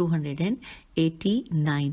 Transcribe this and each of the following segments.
289।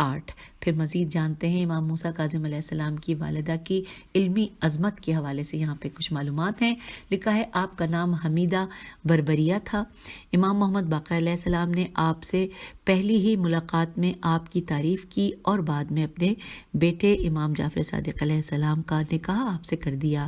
8 پھر مزید جانتے ہیں امام موسیٰ کاظم علیہ السلام کی والدہ کی علمی عظمت کے حوالے سے یہاں پہ کچھ معلومات ہیں۔ لکھا ہے آپ کا نام حمیدہ بربریہ تھا۔ امام محمد باقر علیہ السلام نے آپ سے پہلی ہی ملاقات میں آپ کی تعریف کی اور بعد میں اپنے بیٹے امام جعفر صادق علیہ السلام کا نکاح آپ سے کر دیا۔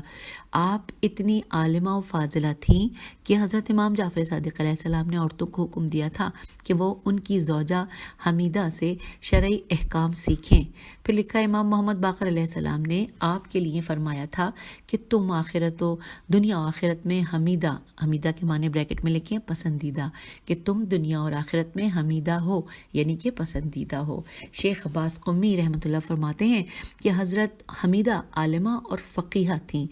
آپ اتنی عالمہ و فاضلہ تھیں کہ حضرت امام جعفر صادق علیہ السلام نے عورتوں کو حکم دیا تھا کہ وہ ان کی زوجہ حمیدہ سے شرعی احکام سیکھیں۔ پھر لکھا امام محمد باقر علیہ السلام نے آپ کے لیے فرمایا تھا کہ تم آخرت و دنیا و آخرت میں حمیدہ کے معنی بریکٹ میں لکھیں پسندیدہ، کہ تم دنیا اور آخرت میں حمیدہ ہو یعنی کہ پسندیدہ ہو۔ شیخ عباس قمی رحمۃ اللہ فرماتے ہیں کہ حضرت حمیدہ عالمہ اور فقیہہ تھیں۔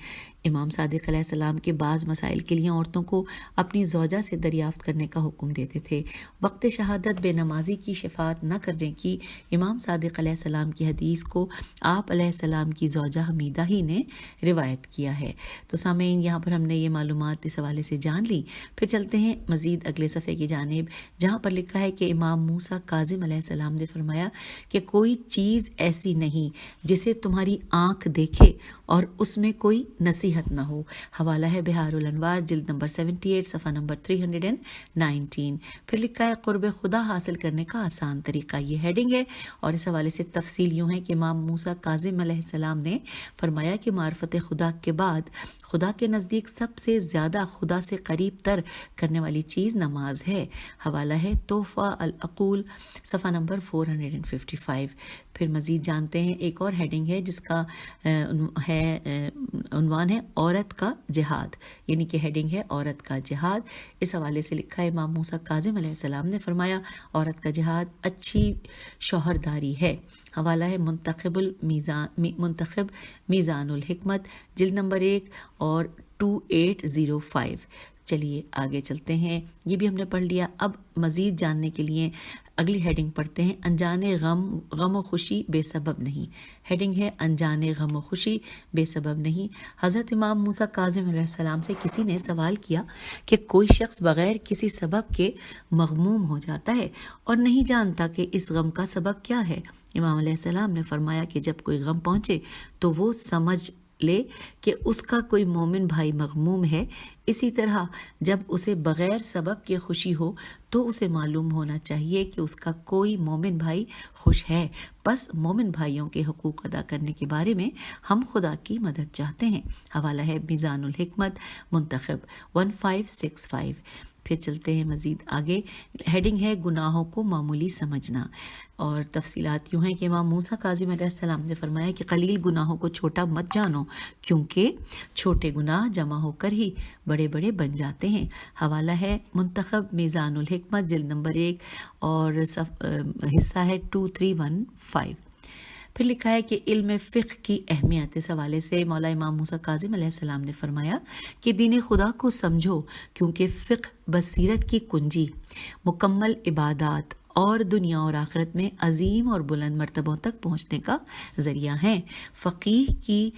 امام صادق علیہ السلام کے بعض مسائل کے لیے عورتوں کو اپنی زوجہ سے دریافت کرنے کا حکم دیتے تھے۔ وقت شہادت بے نمازی کی شفاعت نہ کرنے کی امام صادق علیہ السلام کی حدیث کو آپ علیہ السلام کی زوجہ حمیدہ ہی نے روایت کیا ہے۔ تو سامعین، یہاں پر ہم نے یہ معلومات اس حوالے سے جان لی۔ پھر چلتے ہیں مزید اگلے صفحے کی جانب، جہاں پر لکھا ہے کہ امام موسیٰ کاظم علیہ السلام نے فرمایا کہ کوئی چیز ایسی نہیں جسے تمہاری آنکھ دیکھے اور اس میں کوئی نصیحت نہ ہو۔ حوالہ ہے بہار الانوار جلد نمبر 78 صفحہ نمبر 319۔ پھر لکھا ہے قرب خدا حاصل کرنے کا آسان طریقہ، یہ ہیڈنگ ہے، اور اس حوالے سے تفصیل یوں ہے کہ امام موسیٰ کاظم علیہ السلام نے فرمایا کہ معرفت خدا کے بعد خدا کے نزدیک سب سے زیادہ خدا سے قریب تر کرنے والی چیز نماز ہے۔ حوالہ ہے تحفہ العقول صفحہ نمبر 455۔ پھر مزید جانتے ہیں ایک اور ہیڈنگ ہے جس کا عنوان ہے عورت کا جہاد، یعنی کہ ہیڈنگ ہے عورت کا جہاد۔ اس حوالے سے لکھا ہے امام موسیٰ کاظم علیہ السلام نے فرمایا عورت کا جہاد اچھی شوہرداری ہے۔ حوالہ ہے منتخب میزان الحکمت جلد نمبر 1 اور 2805۔ چلیے آگے چلتے ہیں، یہ بھی ہم نے پڑھ لیا۔ اب مزید جاننے کے لیے اگلی ہیڈنگ پڑھتے ہیں، انجانے غم و خوشی بے سبب نہیں۔ ہیڈنگ ہے انجانے غم و خوشی بے سبب نہیں۔ حضرت امام موسیٰ کاظم علیہ السلام سے کسی نے سوال کیا کہ کوئی شخص بغیر کسی سبب کے مغموم ہو جاتا ہے اور نہیں جانتا کہ اس غم کا سبب کیا ہے۔ امام علیہ السلام نے فرمایا کہ جب کوئی غم پہنچے تو وہ سمجھ لے کہ اس کا کوئی مومن بھائی مغموم ہے۔ اسی طرح جب اسے بغیر سبب کے خوشی ہو تو اسے معلوم ہونا چاہیے کہ اس کا کوئی مومن بھائی خوش ہے۔ بس مومن بھائیوں کے حقوق ادا کرنے کے بارے میں ہم خدا کی مدد چاہتے ہیں۔ حوالہ ہے میزان الحکمت منتخب 1565۔ پھر چلتے ہیں مزید آگے، ہیڈنگ ہے گناہوں کو معمولی سمجھنا، اور تفصیلات یوں ہیں کہ امام موسیٰ کاظم علیہ السلام نے فرمایا کہ قلیل گناہوں کو چھوٹا مت جانو، کیونکہ چھوٹے گناہ جمع ہو کر ہی بڑے بڑے بن جاتے ہیں۔ حوالہ ہے منتخب میزان الحکمت جلد نمبر 1 اور حصہ ہے 2315۔ پھر لکھا ہے کہ علم فقہ کی اہمیت، اس حوالے سے مولا امام موسیٰ کاظم علیہ السلام نے فرمایا کہ دین خدا کو سمجھو، کیونکہ فقہ بصیرت کی کنجی، مکمل عبادات اور دنیا اور آخرت میں عظیم اور بلند مرتبوں تک پہنچنے کا ذریعہ ہیں۔ فقیہ کی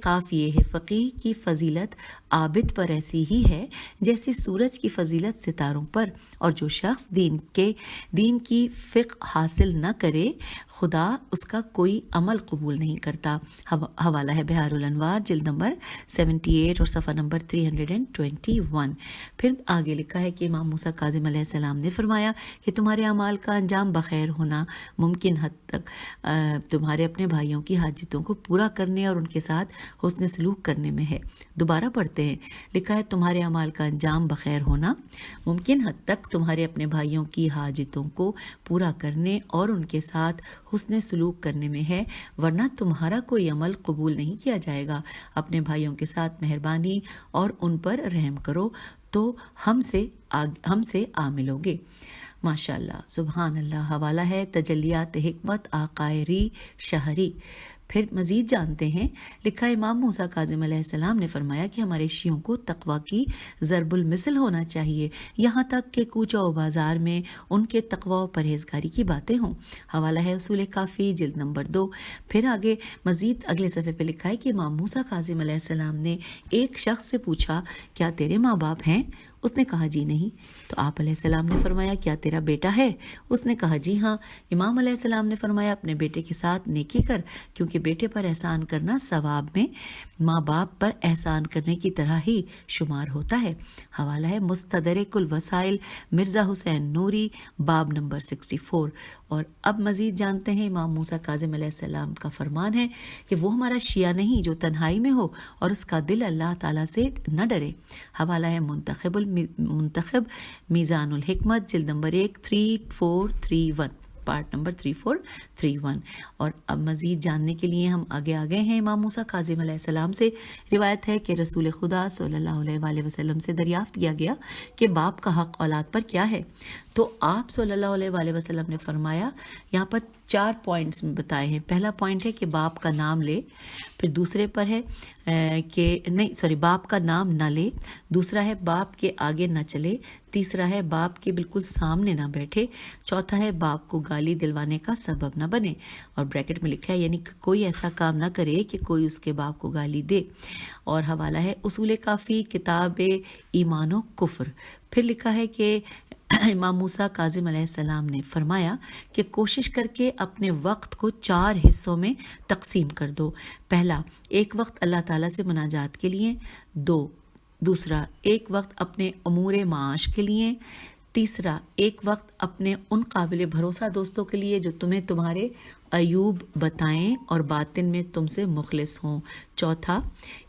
قاف یہ ہے، فقیہ کی فضیلت عابد پر ایسی ہی ہے جیسے سورج کی فضیلت ستاروں پر، اور جو شخص دین کی فقہ حاصل نہ کرے خدا اس کا کوئی عمل قبول نہیں کرتا۔ حوالہ ہے بہار الانوار جلد نمبر 78 اور صفحہ نمبر 321۔ پھر آگے لکھا ہے کہ امام موسیٰ کاظم علیہ السلام نے فرمایا کہ تمہارے اعمال کا انجام بخیر ہونا ممکن حد تک تمہارے اپنے بھائیوں کی حاجتوں کو پورا کرنے اور ان کے ساتھ حسن سلوک کرنے میں ہے۔ دوبارہ پڑھتے ہیں، لکھا ہے تمہارے اعمال کا انجام بخیر ہونا ممکن حد تک تمہارے اپنے بھائیوں کی حاجتوں کو پورا کرنے اور ان کے ساتھ حسن سلوک کرنے میں ہے، ورنہ تمہارا کوئی عمل قبول نہیں کیا جائے گا۔ اپنے بھائیوں کے ساتھ مہربانی اور ان پر رحم کرو تو ہم سے آ ملو گے۔ ماشاء اللہ، سبحان اللہ۔ حوالہ ہے تجلیات حکمت آقائری شہری۔ پھر مزید جانتے ہیں، لکھا امام موسیٰ کاظم علیہ السلام نے فرمایا کہ ہمارے شیعوں کو تقویٰ کی ضرب المثل ہونا چاہیے، یہاں تک کہ کوچہ و بازار میں ان کے تقویٰ و پرہیزگاری کی باتیں ہوں۔ حوالہ ہے اصول کافی جلد نمبر 2۔ پھر آگے مزید اگلے صفحے پہ لکھا ہے کہ امام موسیٰ کاظم علیہ السلام نے ایک شخص سے پوچھا، کیا تیرے ماں باپ ہیں؟ اس نے کہا جی نہیں۔ تو آپ علیہ السلام نے فرمایا کیا تیرا بیٹا ہے؟ اس نے کہا جی ہاں۔ امام علیہ السلام نے فرمایا اپنے بیٹے کے ساتھ نیکی کر، کیونکہ بیٹے پر احسان کرنا ثواب میں ماں باپ پر احسان کرنے کی طرح ہی شمار ہوتا ہے۔ حوالہ ہے مستدرک الوسائل مرزا حسین نوری، باب نمبر 64۔ اور اب مزید جانتے ہیں امام موسیٰ کاظم علیہ السلام کا فرمان ہے کہ وہ ہمارا شیعہ نہیں جو تنہائی میں ہو اور اس کا دل اللہ تعالیٰ سے نہ ڈرے۔ حوالہ ہے منتخب میزان الحکمت، جلد نمبر 1، 3431، پارٹ نمبر 3431۔ اور اب مزید جاننے کے لیے ہم آگے ہیں۔ امام موسیٰ کاظم علیہ السلام سے روایت ہے کہ رسول خدا صلی اللہ علیہ وآلہ وسلم سے دریافت کیا گیا کہ باپ کا حق اولاد پر کیا ہے، تو آپ صلی اللہ علیہ وآلہ وسلم نے فرمایا، یہاں پر 4 پوائنٹس میں بتائے ہیں۔ پہلا پوائنٹ ہے کہ باپ کا نام لے، پھر دوسرے پر ہے باپ کا نام نہ لے، دوسرا ہے باپ کے آگے نہ چلے، تیسرا ہے باپ کے بالکل سامنے نہ بیٹھے، چوتھا ہے باپ کو گالی دلوانے کا سبب نہ بنے، اور بریکٹ میں لکھا ہے یعنی کہ کوئی ایسا کام نہ کرے کہ کوئی اس کے باپ کو گالی دے۔ اور حوالہ ہے اصول کافی، کتاب ایمان و کفر۔ پھر لکھا ہے کہ امام موسیٰ کاظم علیہ السلام نے فرمایا کہ کوشش کر کے اپنے وقت کو 4 حصوں میں تقسیم کر دو۔ پہلا، ایک وقت اللہ تعالیٰ سے مناجات کے لیے، دوسرا ایک وقت اپنے امور معاش کے لیے، تیسرا ایک وقت اپنے ان قابل بھروسہ دوستوں کے لیے جو تمہیں تمہارے عیوب بتائیں اور باطن میں تم سے مخلص ہوں، چوتھا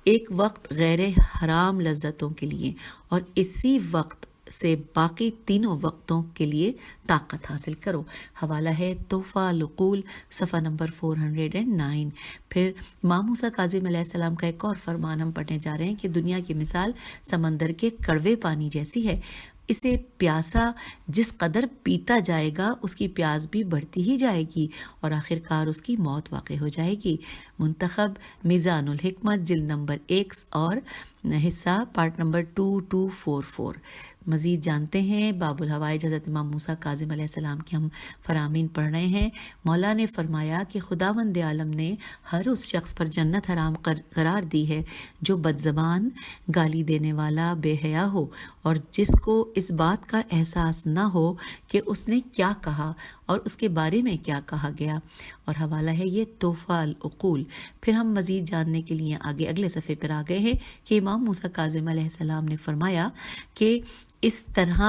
ایک وقت غیر حرام لذتوں کے لیے، اور اسی وقت سے باقی تینوں وقتوں کے لیے طاقت حاصل کرو۔ حوالہ ہے تحفہ العقول، صفحہ نمبر 409۔ پھر امام موسیٰ کاظم علیہ السلام کا ایک اور فرمان ہم پڑھنے جا رہے ہیں کہ دنیا کی مثال سمندر کے کڑوے پانی جیسی ہے، اسے پیاسا جس قدر پیتا جائے گا اس کی پیاس بھی بڑھتی ہی جائے گی اور آخر کار اس کی موت واقع ہو جائے گی۔ منتخب میزان الحکمت، جلد نمبر 1 اور حصہ پارٹ نمبر 2244۔ مزید جانتے ہیں باب الحوائج حضرت امام موسیٰ کاظم علیہ السلام کے ہم فرامین پڑھ رہے ہیں۔ مولا نے فرمایا کہ خداوند عالم نے ہر اس شخص پر جنت حرام قرار دی ہے جو بد زبان، گالی دینے والا، بے حیا ہو، اور جس کو اس بات کا احساس نہ ہو کہ اس نے کیا کہا اور اس کے بارے میں کیا کہا گیا۔ اور حوالہ ہے یہ تحفہ العقول۔ پھر ہم مزید جاننے کے لیے آگے اگلے صفحے پر آ گئے ہیں کہ امام موسیٰ کاظم علیہ السلام نے فرمایا کہ اس طرح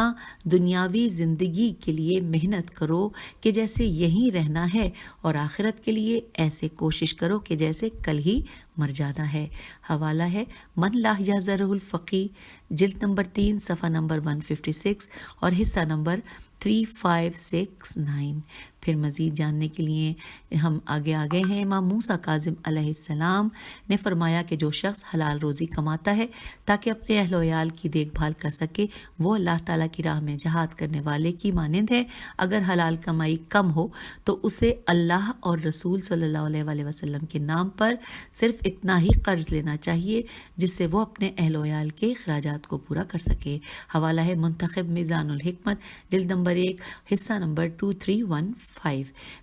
دنیاوی زندگی کے لیے محنت کرو کہ جیسے یہیں رہنا ہے، اور آخرت کے لیے ایسے کوشش کرو کہ جیسے کل ہی مر جانا ہے۔ حوالہ ہے من لا یحذرہ الفقی، جلد نمبر 3، صفحہ نمبر 156 اور حصہ نمبر 3569۔ پھر مزید جاننے کے لیے ہم آگے ہیں۔ امام موسیٰ کاظم علیہ السلام نے فرمایا کہ جو شخص حلال روزی کماتا ہے تاکہ اپنے اہل و عیال کی دیکھ بھال کر سکے، وہ اللہ تعالیٰ کی راہ میں جہاد کرنے والے کی مانند ہے۔ اگر حلال کمائی کم ہو تو اسے اللہ اور رسول صلی اللہ علیہ وآلہ وسلم کے نام پر صرف اتنا ہی قرض لینا چاہیے جس سے وہ اپنے اہل و عیال کے اخراجات کو پورا کر سکے۔ حوالہ ہے منتخب میزان الحکمت، جلد نمبر 1، حصہ نمبر 2315۔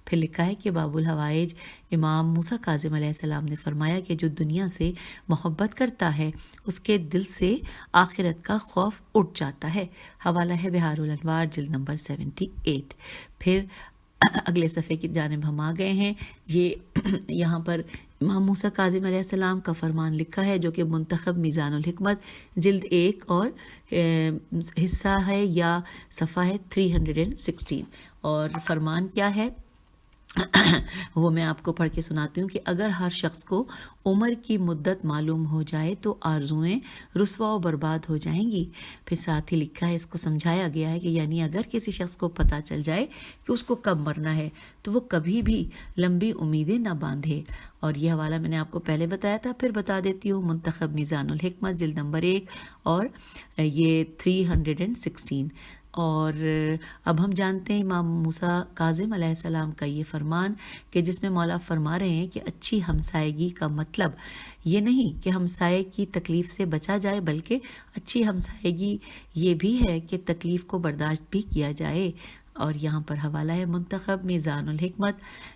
پھر لکھا ہے کہ باب الحوائج امام موسیٰ کاظم علیہ السلام نے فرمایا کہ جو دنیا سے محبت کرتا ہے اس کے دل سے آخرت کا خوف اٹھ جاتا ہے۔ حوالہ ہے بحار الانوار، جلد نمبر 78۔ پھر اگلے صفحے کی جانب ہم آ گئے ہیں۔ یہاں پر امام موسیٰ کاظم علیہ السلام کا فرمان لکھا ہے جو کہ منتخب میزان الحکمت، جلد 1 اور حصہ ہے یا صفحہ ہے 316۔ اور فرمان کیا ہے وہ میں آپ کو پڑھ کے سناتی ہوں کہ اگر ہر شخص کو عمر کی مدت معلوم ہو جائے تو آرزوئیں رسوا و برباد ہو جائیں گی۔ پھر ساتھ ہی لکھا ہے، اس کو سمجھایا گیا ہے کہ یعنی اگر کسی شخص کو پتہ چل جائے کہ اس کو کب مرنا ہے تو وہ کبھی بھی لمبی امیدیں نہ باندھے۔ اور یہ حوالہ میں نے آپ کو پہلے بتایا تھا، پھر بتا دیتی ہوں۔ منتخب میزان الحکمت، جلد نمبر 1 اور یہ 316۔ اور اب ہم جانتے ہیں امام موسیٰ کاظم علیہ السلام کا یہ فرمان کہ جس میں مولا فرما رہے ہیں کہ اچھی ہمسائیگی کا مطلب یہ نہیں کہ ہمسائے کی تکلیف سے بچا جائے، بلکہ اچھی ہمسائیگی یہ بھی ہے کہ تکلیف کو برداشت بھی کیا جائے۔ اور یہاں پر حوالہ ہے منتخب میزان الحکمت،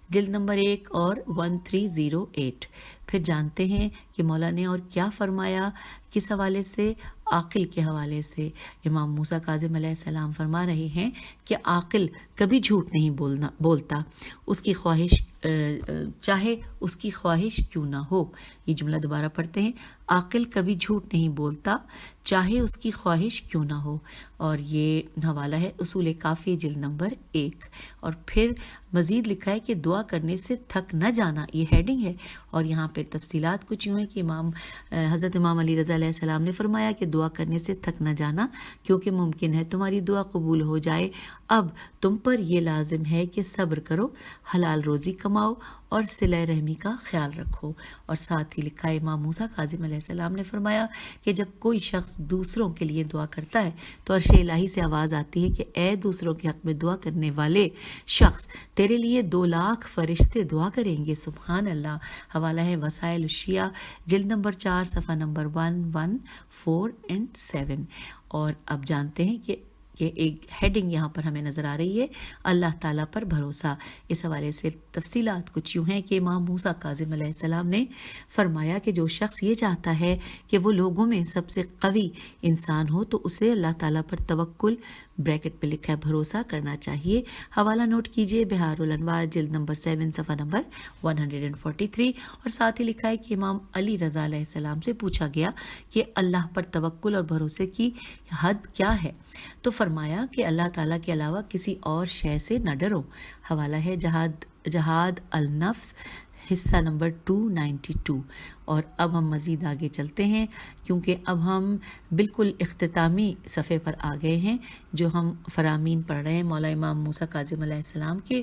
جلد نمبر 1 اور 1308۔ پھر جانتے ہیں کہ مولا نے اور کیا فرمایا کس حوالے سے؟ عاقل کے حوالے سے۔ امام موسیٰ کاظم علیہ السلام فرما رہے ہیں کہ عاقل کبھی جھوٹ نہیں بولتا، اس کی خواہش چاہے اس کی خواہش کیوں نہ ہو۔ یہ جملہ دوبارہ پڑھتے ہیں، عاقل کبھی جھوٹ نہیں بولتا چاہے اس کی خواہش کیوں نہ ہو۔ اور یہ حوالہ ہے اصول کافی جلد نمبر 1۔ اور پھر مزید لکھا ہے کہ دعا کرنے سے تھک نہ جانا، یہ ہیڈنگ ہے۔ اور یہاں پہ تفصیلات کچھ یوں ہیں کہ حضرت امام علی رضا علیہ السلام نے فرمایا کہ دعا کرنے سے تھک نہ جانا، کیونکہ ممکن ہے تمہاری دعا قبول ہو جائے۔ اب تم پر یہ لازم ہے کہ صبر کرو، حلال روزی کماؤ اور صلہ رحمی کا خیال رکھو۔ اور ساتھ ہی لکھا ہے امام موسیٰ کاظم علیہ السلام نے فرمایا کہ جب کوئی شخص دوسروں کے لیے دعا کرتا ہے تو عرش الہی سے آواز آتی ہے کہ اے دوسروں کے حق میں دعا کرنے والے شخص، تیرے لیے 2 لاکھ فرشتے دعا کریں گے۔ سبحان اللہ۔ حوالہ ہے وسائل الشیعہ جلد نمبر 4 صفحہ نمبر 114 and 7۔ اور اب جانتے ہیں کہ ایک ہیڈنگ یہاں پر ہمیں نظر آ رہی ہے، اللہ تعالیٰ پر بھروسہ۔ اس حوالے سے تفصیلات کچھ یوں ہیں کہ امام موسیٰ کاظم علیہ السلام نے فرمایا کہ جو شخص یہ چاہتا ہے کہ وہ لوگوں میں سب سے قوی انسان ہو تو اسے اللہ تعالیٰ پر توکل بریکٹ پہ لکھا ہے بھروسہ کرنا چاہیے۔ حوالہ نوٹ کیجئے، بہار الانوار جلد نمبر 7 صفحہ نمبر 143۔ اور ساتھ ہی لکھا ہے کہ امام علی رضا علیہ السلام سے پوچھا گیا کہ اللہ پر توکل اور بھروسے کی حد کیا ہے، تو فرمایا کہ اللہ تعالیٰ کے علاوہ کسی اور شے سے نہ ڈرو۔ حوالہ ہے جہاد النفس حصہ نمبر 292۔ اور اب ہم مزید آگے چلتے ہیں، کیونکہ اب ہم بالکل اختتامی صفحے پر آ گئے ہیں جو ہم فرامین پڑھ رہے ہیں مولا امام موسیٰ کاظم علیہ السلام کے۔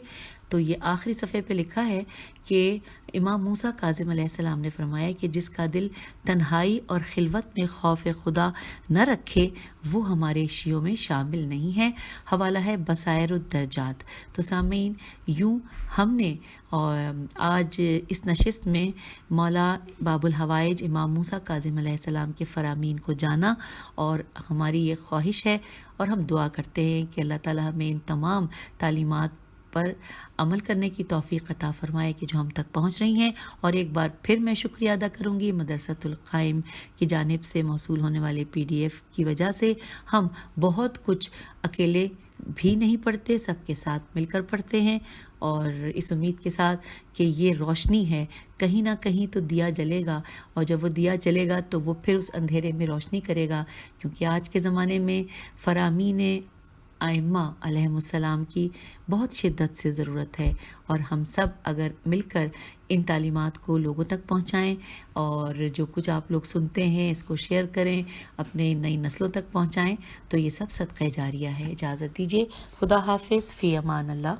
تو یہ آخری صفحے پہ لکھا ہے کہ امام موسیٰ کاظم علیہ السلام نے فرمایا کہ جس کا دل تنہائی اور خلوت میں خوف خدا نہ رکھے وہ ہمارے شیعوں میں شامل نہیں ہے۔ حوالہ ہے بصائر الدرجات۔ تو سامعین، یوں ہم نے آج اس نشست میں مولا باب الحوائج امام موسیٰ کاظم علیہ السلام کے فرامین کو جانا، اور ہماری یہ خواہش ہے اور ہم دعا کرتے ہیں کہ اللہ تعالیٰ ہمیں ان تمام تعلیمات پر عمل کرنے کی توفیق عطا فرمائے کہ جو ہم تک پہنچ رہی ہیں۔ اور ایک بار پھر میں شکریہ ادا کروں گی مدرسۃ القائم کی جانب سے موصول ہونے والے PDF کی وجہ سے ہم بہت کچھ اکیلے بھی نہیں پڑھتے، سب کے ساتھ مل کر پڑھتے ہیں، اور اس امید کے ساتھ کہ یہ روشنی ہے، کہیں نہ کہیں تو دیا جلے گا، اور جب وہ دیا جلے گا تو وہ پھر اس اندھیرے میں روشنی کرے گا، کیونکہ آج کے زمانے میں فرامین ائمہ علیہم السلام کی بہت شدت سے ضرورت ہے، اور ہم سب اگر مل کر ان تعلیمات کو لوگوں تک پہنچائیں، اور جو کچھ آپ لوگ سنتے ہیں اس کو شیئر کریں، اپنے نئی نسلوں تک پہنچائیں، تو یہ سب صدقہ جاریہ ہے۔ اجازت دیجیے، خدا حافظ، فی امان اللہ۔